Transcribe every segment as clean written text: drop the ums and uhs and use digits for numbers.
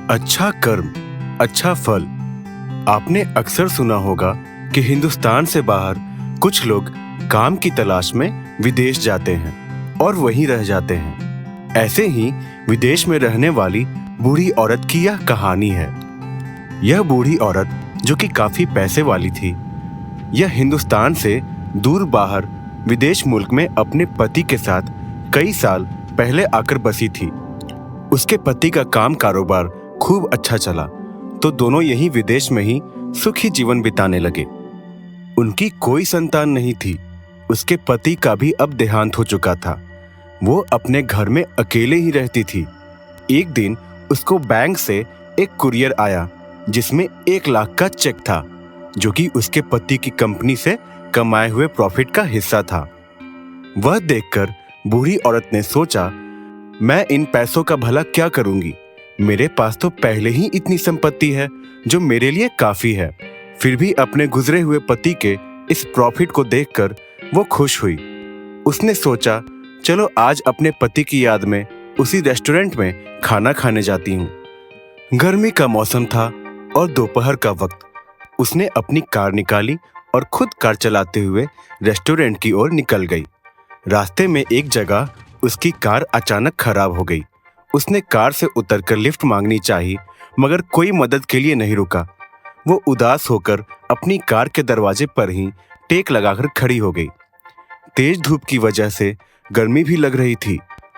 अच्छा कर्म, अच्छा फल। आपने अक्सर सुना होगा कि हिंदुस्तान से बाहर कुछ लोग काम की तलाश में विदेश जाते हैं और वहीं रह जाते हैं। ऐसे ही विदेश में रहने वाली बूढ़ी औरत की यह कहानी है। यह बूढ़ी औरत, जो कि काफी पैसे वाली थी, यह हिंदुस्तान से दूर बाहर विदेश मुल्क में अपने पति के साथ कई साल पहले आकर बसी थी। उसके पति का काम कारोबार खूब अच्छा चला, तो दोनों यहीं विदेश में ही सुखी जीवन बिताने लगे। उनकी कोई संतान नहीं थी। उसके पति का भी अब देहांत हो चुका था। वो अपने घर में अकेले ही रहती थी। एक दिन उसको बैंक से एक कुरियर आया जिसमें 1 लाख का चेक था, जो कि उसके पति की कंपनी से कमाए हुए प्रॉफिट का हिस्सा था। वह देखकर बूढ़ी औरत ने सोचा, मैं इन पैसों का भला क्या करूंगी? मेरे पास तो पहले ही इतनी संपत्ति है जो मेरे लिए काफी है। फिर भी अपने गुजरे हुए पति के इस प्रॉफिट को देखकर वो खुश हुई। उसने सोचा, चलो आज अपने पति की याद में उसी रेस्टोरेंट में खाना खाने जाती हूँ। गर्मी का मौसम था और दोपहर का वक्त। उसने अपनी कार निकाली और खुद कार चलाते हुए रेस्टोरेंट की ओर निकल गई। रास्ते में एक जगह उसकी कार अचानक खराब हो गई। उसने कार से उतरकर लिफ्ट मांगनी चाहिए, मगर कोई मदद के लिए नहीं रुका। वो उदास होकर अपनी कार के दरवाजे पर ही टेक लगाकर खड़ी हो गई। तेज धूप की वजह से गर्मी भी लग रही थी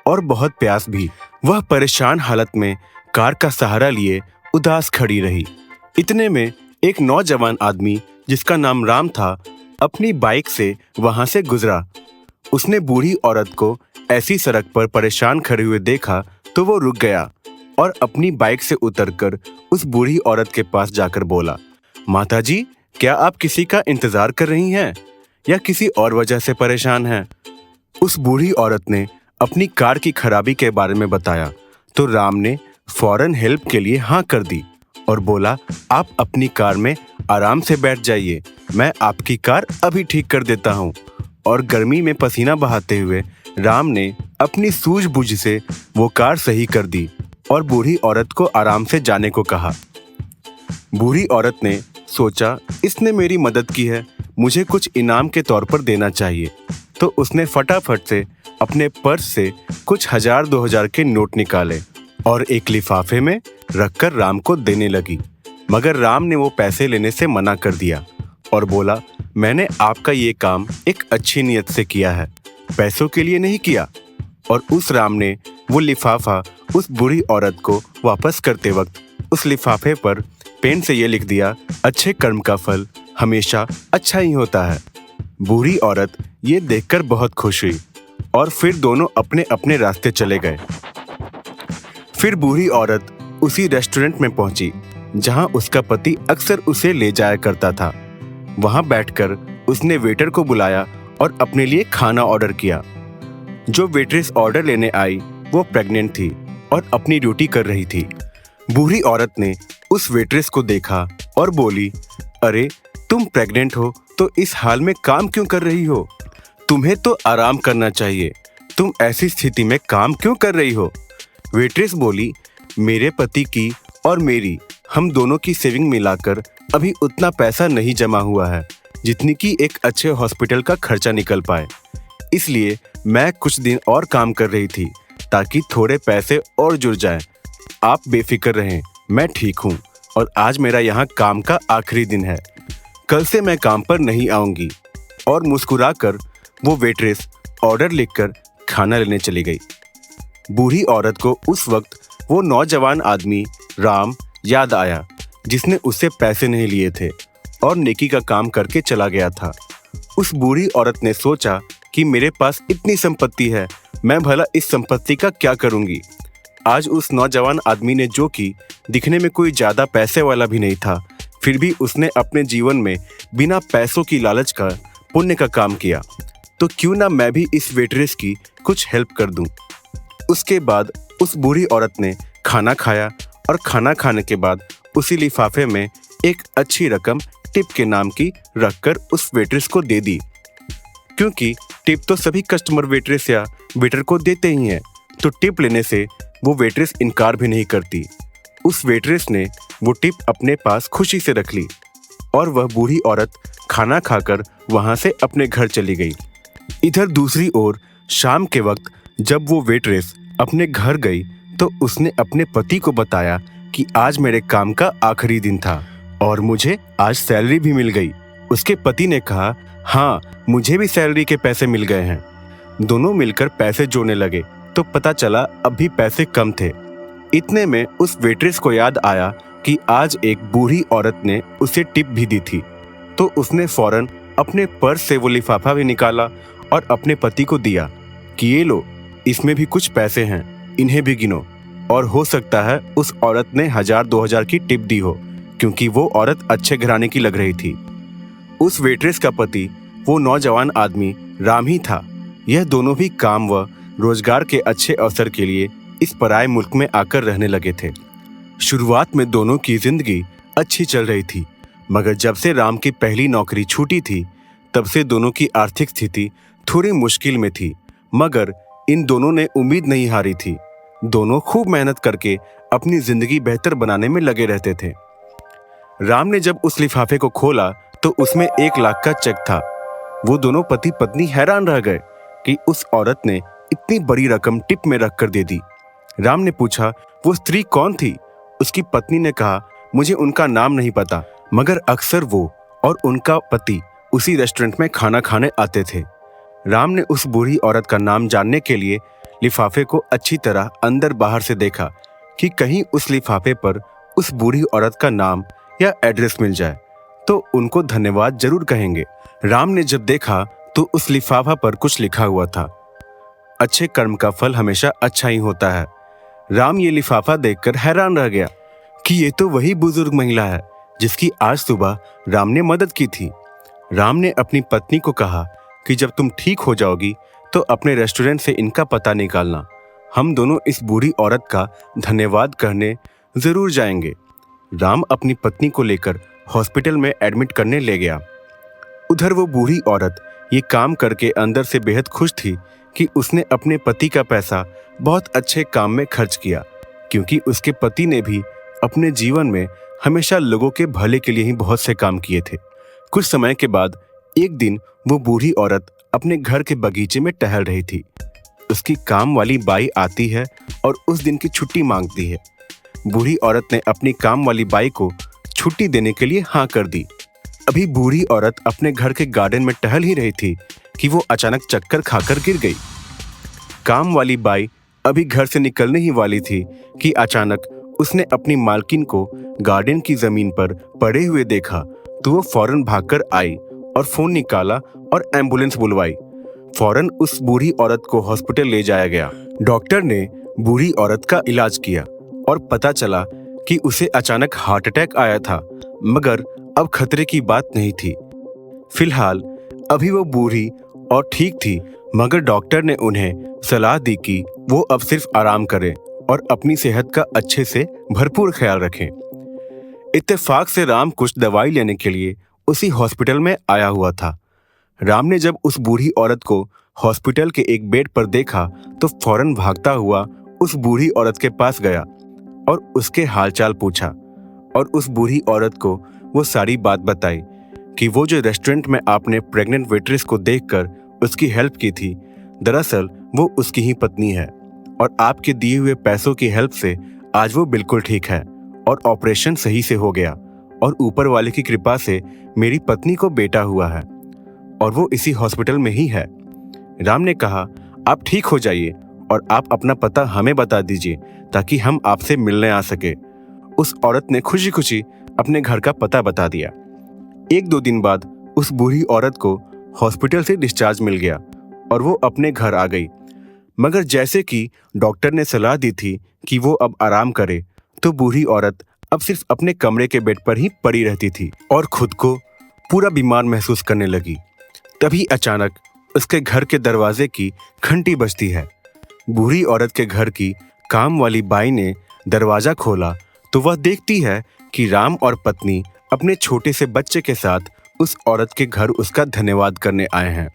और बहुत प्यास भी। वह परेशान हालत में कार का सहारा लिए उदास खड़ी रही। इतने में एक नौजवान आदमी, जिसका नाम राम था, अपनी बाइक से वहां से गुजरा। उसने बूढ़ी औरत को ऐसी सड़क पर परेशान खड़े हुए देखा तो वो रुक गया और अपनी बाइक से उतरकर उस बूढ़ी औरत के पास जाकर बोला, माताजी, क्या आप किसी का इंतजार कर रही हैं या किसी और वजह से परेशान हैं? उस बूढ़ी औरत ने अपनी कार की खराबी के बारे में बताया तो राम ने फौरन हेल्प के लिए हाँ कर दी और बोला, आप अपनी कार में आराम से बैठ जाइए, मैं आपकी कार अभी ठीक कर देता हूँ। और गर्मी में पसीना बहाते हुए राम ने अपनी सूझबूझ से वो कार सही कर दी और बूढ़ी औरत को आराम से जाने को कहा। बूढ़ी औरत ने सोचा, इसने मेरी मदद की है, मुझे कुछ इनाम के तौर पर देना चाहिए। तो उसने फटाफट से अपने पर्स से कुछ 1000-2000 के नोट निकाले और एक लिफाफे में रखकर राम को देने लगी। मगर राम ने वो पैसे लेने से मना कर दिया और बोला, मैंने आपका ये काम एक अच्छी नीयत से किया है, पैसों के लिए नहीं किया। और उस राम ने वो लिफाफा उस बूढ़ी औरत को वापस करते वक्त उस लिफाफे पर पेन से ये लिख दिया, अच्छे कर्म का फल हमेशा अच्छा ही होता है। बूढ़ी औरत ये देखकर बहुत खुश हुई और फिर दोनों अपने अपने रास्ते चले गए। फिर बूढ़ी औरत उसी रेस्टोरेंट में पहुंची जहां उसका पति अक्सर उसे ले जाया करता था। वहां बैठकर उसने वेटर को बुलाया और अपने लिए खाना ऑर्डर किया। जो वेट्रेस ऑर्डर लेने आई वो प्रेग्नेंट थी और अपनी ड्यूटी कर रही थी। बूढ़ी औरत ने उस वेट्रेस को देखा और बोली, अरे तुम प्रेग्नेंट हो तो इस हाल में काम क्यों कर रही हो? तुम्हें तो आराम करना चाहिए, तुम ऐसी स्थिति में काम क्यों कर रही हो? वेट्रेस बोली, मेरे पति की और मेरी, हम दोनों की सेविंग मिलाकर अभी उतना पैसा नहीं जमा हुआ है जितनी कि एक अच्छे हॉस्पिटल का खर्चा निकल पाए। इसलिए मैं कुछ दिन और काम कर रही थी ताकि थोड़े पैसे और जुड़ जाएं। आप बेफिक्र रहें, मैं ठीक हूँ और आज मेरा यहाँ काम का आखिरी दिन है। कल से मैं काम पर नहीं आऊँगी। और मुस्कुराकर वो वेट्रेस ऑर्डर लिखकर खाना लेने चली गई। बूढ़ी औरत को उस वक्त वो नौजवान आदमी राम याद आया जिसने उससे पैसे नहीं लिए थे और नेकी का काम करके चला गया था। उस बूढ़ी औरत ने सोचा कि मेरे पास इतनी संपत्ति है, मैं भला इस संपत्ति का क्या करूंगी। आज उस नौजवान आदमी ने, जो कि दिखने में कोई ज़्यादा पैसे वाला भी नहीं था, फिर भी उसने अपने जीवन में बिना पैसों की लालच का पुण्य का काम किया, तो क्यों ना मैं भी इस वेट्रेस की कुछ हेल्प कर दूं। उसके बाद उस बूढ़ी औरत ने खाना खाया और खाना खाने के बाद उसी लिफाफे में एक अच्छी रकम टिप के नाम की रखकर उस वेट्रेस को दे दी, क्योंकि टिप तो सभी कस्टमर वेट्रेस या वेटर को देते ही हैं, तो टिप लेने से वो वेट्रेस इनकार भी नहीं करती। उस वेट्रेस ने वो टिप अपने पास खुशी से रख ली और वह बूढ़ी औरत खाना खाकर वहां से अपने घर चली गई। इधर दूसरी ओर शाम के वक्त जब वो वेट्रेस अपने घर गई तो उसने अपने पति को बताया कि आज मेरे काम का आखिरी दिन था और मुझे आज सैलरी भी मिल गई। उसके पति ने कहा, हाँ, मुझे भी सैलरी के पैसे मिल गए हैं। दोनों मिलकर पैसे जोड़ने लगे तो पता चला अब भी पैसे कम थे। इतने में उस वेट्रेस को याद आया कि आज एक बूढ़ी औरत ने उसे टिप भी दी थी, तो उसने फौरन अपने पर्स से वो लिफाफा भी निकाला और अपने पति को दिया कि ये लो, इसमें भी कुछ पैसे हैं, इन्हें भी गिनो। और हो सकता है उस औरत ने 1000-2000 की टिप दी हो, क्योंकि वो औरत अच्छे घराने की लग रही थी। उस वेट्रेस का पति वो नौजवान आदमी राम ही था। यह दोनों भी काम व रोजगार के अच्छे अवसर के लिए इस पराये मुल्क में आकर रहने लगे थे। शुरुआत में दोनों की जिंदगी अच्छी चल रही थी, मगर जब से राम की पहली नौकरी छूटी थी तब से दोनों की आर्थिक स्थिति थोड़ी मुश्किल में थी। मगर इन दोनों ने उम्मीद नहीं हारी थी। दोनों खूब मेहनत करके अपनी जिंदगी बेहतर बनाने में लगे रहते थे। राम ने जब उस लिफाफे को खोला तो उसमें 1 लाख का चेक था। वो दोनों पति पत्नी हैरान रह गए कि उस औरत ने इतनी बड़ी रकम टिप में रखकर दे दी। राम ने पूछा, वो स्त्री कौन थी? उसकी पत्नी ने कहा, मुझे उनका नाम नहीं पता, मगर अक्सर वो और उनका पति उसी रेस्टोरेंट में खाना खाने आते थे। राम ने उस बूढ़ी औरत का नाम जानने के लिए लिफाफे को अच्छी तरह अंदर बाहर से देखा कि कहीं उस लिफाफे पर उस बूढ़ी औरत का नाम या एड्रेस मिल जाए तो उनको धन्यवाद जरूर कहेंगे। राम ने जब देखा तो उस लिफाफा पर कुछ लिखा हुआ था, अच्छे कर्म का फल हमेशा अच्छा ही होता है। राम ये लिफाफा देखकर हैरान रह गया कि ये तो वही बुजुर्ग महिला है जिसकी आज सुबह राम ने मदद की थी। राम ने अपनी पत्नी को कहा कि जब तुम ठीक हो जाओगी तो अपने रेस्टोरेंट से इनका पता निकालना, हम दोनों इस बूढ़ी औरत का धन्यवाद करने जरूर जाएंगे। राम अपनी पत्नी को लेकर हॉस्पिटल में एडमिट करने ले गया। उधर वो बूढ़ी औरत ये काम करके अंदर से बेहद खुश थी कि उसने अपने पति का पैसा बहुत अच्छे काम में खर्च किया, क्योंकि उसके पति ने भी अपने जीवन में हमेशा लोगों के भले के लिए ही बहुत से काम किए थे। कुछ समय के बाद एक दिन वो बूढ़ी औरत अपने घर के बगीचे में टहल रही थी। उसकी काम वाली बाई आती है और उस दिन की छुट्टी मांगती है। बूढ़ी औरत ने अपनी काम वाली बाई को छुट्टी देने के लिए हाँ कर दी। अभी बूढ़ी औरत अपने घर के गार्डन में टहल ही रही थी कि वो अचानक चक्कर खाकर गिर गई। काम वाली बाई अभी घर से निकलने ही वाली थी कि अचानक उसने अपनी मालकिन को गार्डन की जमीन पर पड़े हुए देखा तो वो फौरन भागकर आई और फोन निकाला और एम्बुलेंस बुलवाई। फौरन उस बूढ़ी औरत को हॉस्पिटल ले जाया गया। डॉक्टर ने बूढ़ी औरत का इलाज किया और पता चला कि उसे अचानक हार्ट अटैक आया था, मगर अब खतरे की बात नहीं थी। फिलहाल अभी वो बूढ़ी और ठीक थी, मगर डॉक्टर ने उन्हें सलाह दी कि वो अब सिर्फ आराम करें और अपनी सेहत का अच्छे से भरपूर ख्याल रखें। इत्तेफाक से राम कुछ दवाई लेने के लिए उसी हॉस्पिटल में आया हुआ था। राम ने जब उस बूढ़ी औरत को हॉस्पिटल के एक बेड पर देखा तो फौरन भागता हुआ उस बूढ़ी औरत के पास गया और उसके हालचाल पूछा और उस बूढ़ी औरत को वो सारी बात बताई कि वो जो रेस्टोरेंट में आपने प्रेग्नेंट वेट्रेस को देखकर उसकी हेल्प की थी, दरअसल वो उसकी ही पत्नी है और आपके दिए हुए पैसों की हेल्प से आज वो बिल्कुल ठीक है और ऑपरेशन सही से हो गया और ऊपर वाले की कृपा से मेरी पत्नी को बेटा हुआ है और वो इसी हॉस्पिटल में ही है। राम ने कहा, आप ठीक हो जाइए और आप अपना पता हमें बता दीजिए ताकि हम आपसे मिलने आ सके। उस औरत ने खुशी खुशी अपने घर का पता बता दिया। 1-2 दिन बाद उस बूढ़ी औरत को हॉस्पिटल से डिस्चार्ज मिल गया और वो अपने घर आ गई। मगर जैसे कि डॉक्टर ने सलाह दी थी कि वो अब आराम करे, तो बूढ़ी औरत अब सिर्फ अपने कमरे के बेड पर ही पड़ी रहती थी और खुद को पूरा बीमार महसूस करने लगी। तभी अचानक उसके घर के दरवाजे की घंटी बजती है। बूढ़ी औरत के घर की काम वाली बाई ने दरवाजा खोला तो वह देखती है कि राम और पत्नी अपने छोटे से बच्चे के साथ उस औरत के घर उसका धन्यवाद करने आए हैं।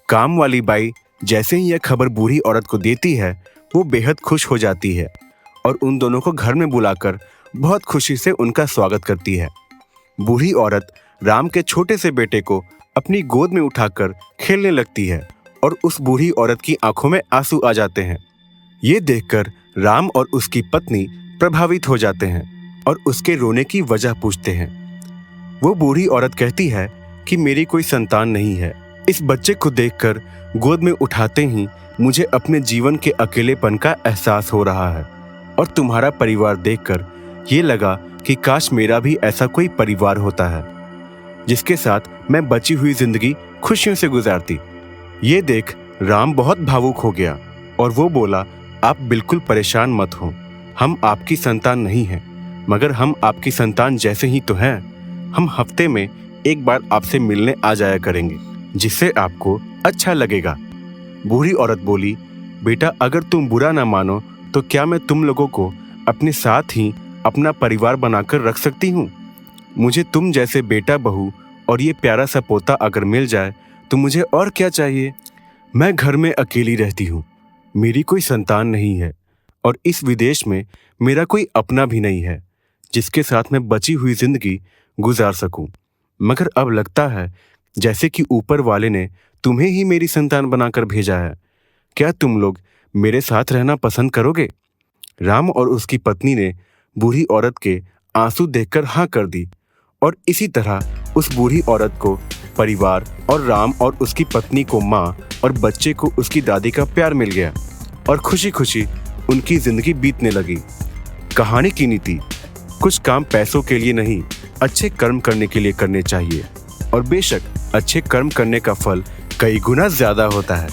काम वाली बाई जैसे ही यह खबर बूढ़ी औरत को देती है, वो बेहद खुश हो जाती है और उन दोनों को घर में बुलाकर बहुत खुशी से उनका स्वागत करती है। बूढ़ी औरत राम के छोटे से बेटे को अपनी गोद में उठाकर खेलने लगती है और उस बूढ़ी औरत की आंखों में आंसू आ जाते हैं। ये देखकर राम और उसकी पत्नी प्रभावित हो जाते हैं और उसके रोने की वजह पूछते हैं। वो बूढ़ी औरत कहती है कि मेरी कोई संतान नहीं है। इस बच्चे को देखकर गोद में उठाते ही मुझे अपने जीवन के अकेलेपन का एहसास हो रहा है और तुम्हारा परिवार देखकर ये लगा कि काश मेरा भी ऐसा कोई परिवार होता है जिसके साथ मैं बची हुई जिंदगी खुशियों से गुजारती। ये देख राम बहुत भावुक हो गया और वो बोला, आप बिल्कुल परेशान मत हो, हम आपकी संतान नहीं हैं, मगर हम आपकी संतान जैसे ही तो हैं। हम हफ्ते में एक बार आपसे मिलने आ जाया करेंगे, जिससे आपको अच्छा लगेगा। बूढ़ी औरत बोली, बेटा अगर तुम बुरा ना मानो तो क्या मैं तुम लोगों को अपने साथ ही अपना परिवार बनाकर रख सकती हूँ। मुझे तुम जैसे बेटा बहू और ये प्यारा सा पोता अगर मिल जाए तो मुझे और क्या चाहिए। मैं घर में अकेली रहती हूँ, मेरी कोई संतान नहीं है और इस विदेश में मेरा कोई अपना भी नहीं है जिसके साथ मैं बची हुई जिंदगी गुजार सकूं। मगर अब लगता है जैसे कि ऊपर वाले ने तुम्हें ही मेरी संतान बनाकर भेजा है। क्या तुम लोग मेरे साथ रहना पसंद करोगे? राम और उसकी पत्नी ने बूढ़ी औरत के आंसू देखकर हाँ कर दी और इसी तरह उस बूढ़ी औरत को परिवार और राम और उसकी पत्नी को माँ और बच्चे को उसकी दादी का प्यार मिल गया और खुशी खुशी उनकी जिंदगी बीतने लगी। कहानी की नीति, कुछ काम पैसों के लिए नहीं, अच्छे कर्म करने के लिए करने चाहिए और बेशक अच्छे कर्म करने का फल कई गुना ज्यादा होता है।